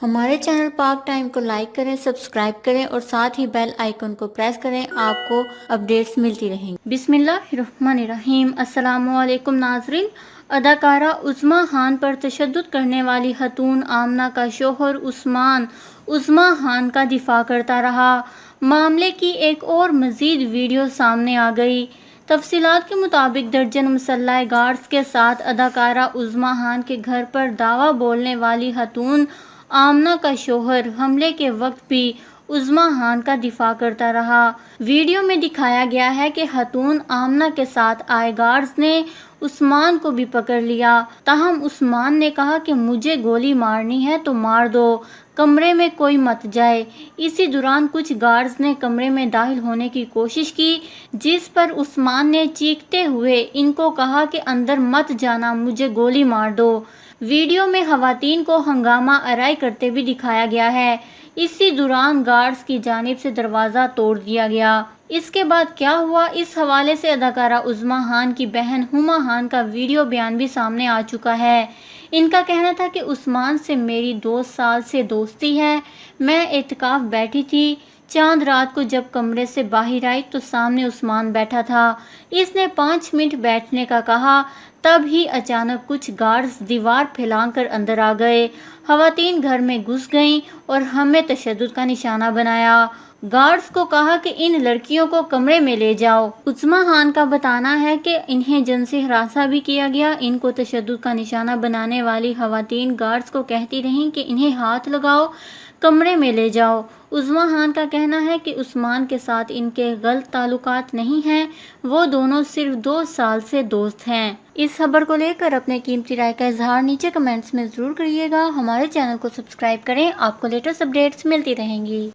ہمارے چینل پاک ٹائم کو لائک کریں، سبسکرائب کریں اور ساتھ ہی بیل آئیکن کو پریس کریں، آپ کو اپڈیٹس ملتی رہیں گی۔ بسم اللہ الرحمن الرحیم۔ السلام علیکم ناظرین۔ اداکارہ عظمیٰ خان پر تشدد کرنے والی خاتون آمنہ کا شوہر عثمان عظمیٰ خان کا دفاع کرتا رہا۔ معاملے کی ایک اور مزید ویڈیو سامنے آ گئی۔ تفصیلات کے مطابق درجن مسلح گارڈز کے ساتھ اداکارہ عظمیٰ خان کے گھر پر دعویٰ بولنے والی خاتون آمنہ کا شوہر حملے کے وقت بھی عظمیٰ خان کا دفاع کرتا رہا۔ ویڈیو میں دکھایا گیا ہے کہ خاتون آمنہ کے ساتھ آئے گارڈز نے عثمان کو بھی پکڑ لیا، تاہم عثمان نے کہا کہ مجھے گولی مارنی ہے تو مار دو، کمرے میں کوئی مت جائے۔ اسی دوران کچھ گارڈز نے کمرے میں داخل ہونے کی کوشش کی، جس پر عثمان نے چیختے ہوئے ان کو کہا کہ اندر مت جانا، مجھے گولی مار دو۔ ویڈیو میں خواتین کو ہنگامہ آرائی کرتے بھی دکھایا گیا ہے۔ اسی دوران گارڈز کی جانب سے دروازہ توڑ دیا گیا۔ اس کے بعد کیا ہوا، اس حوالے سے اداکارہ عظمیٰ خان کی بہن ہما خان کا ویڈیو بیان بھی سامنے آ چکا ہے۔ ان کا کہنا تھا کہ عثمان سے میری 2 سال سے دوستی ہے، میں اعتکاف بیٹھی تھی، چاند رات کو جب کمرے سے باہر آئی تو سامنے عثمان بیٹھا تھا، اس نے 5 منٹ بیٹھنے کا کہا، تب ہی اچانک کچھ گارڈز دیوار پھیلان کر اندر آ گئے، خواتین گھر میں گھس گئیں اور ہمیں تشدد کا نشانہ بنایا، گارڈز کو کہا کہ ان لڑکیوں کو کمرے میں لے جاؤ۔ عظمیٰ خان کا بتانا ہے کہ انہیں جنسی ہراساں بھی کیا گیا۔ ان کو تشدد کا نشانہ بنانے والی خواتین گارڈز کو کہتی رہیں کہ انہیں ہاتھ لگاؤ، کمرے میں لے جاؤ۔ عظمیٰ خان کا کہنا ہے کہ عثمان کے ساتھ ان کے غلط تعلقات نہیں ہیں، وہ دونوں صرف 2 سال سے دوست ہیں۔ اس خبر کو لے کر اپنے قیمتی رائے کا اظہار نیچے کمنٹس میں ضرور کریے گا۔ ہمارے چینل کو سبسکرائب کریں، آپ کو لیٹسٹ اپڈیٹس ملتی رہیں گی۔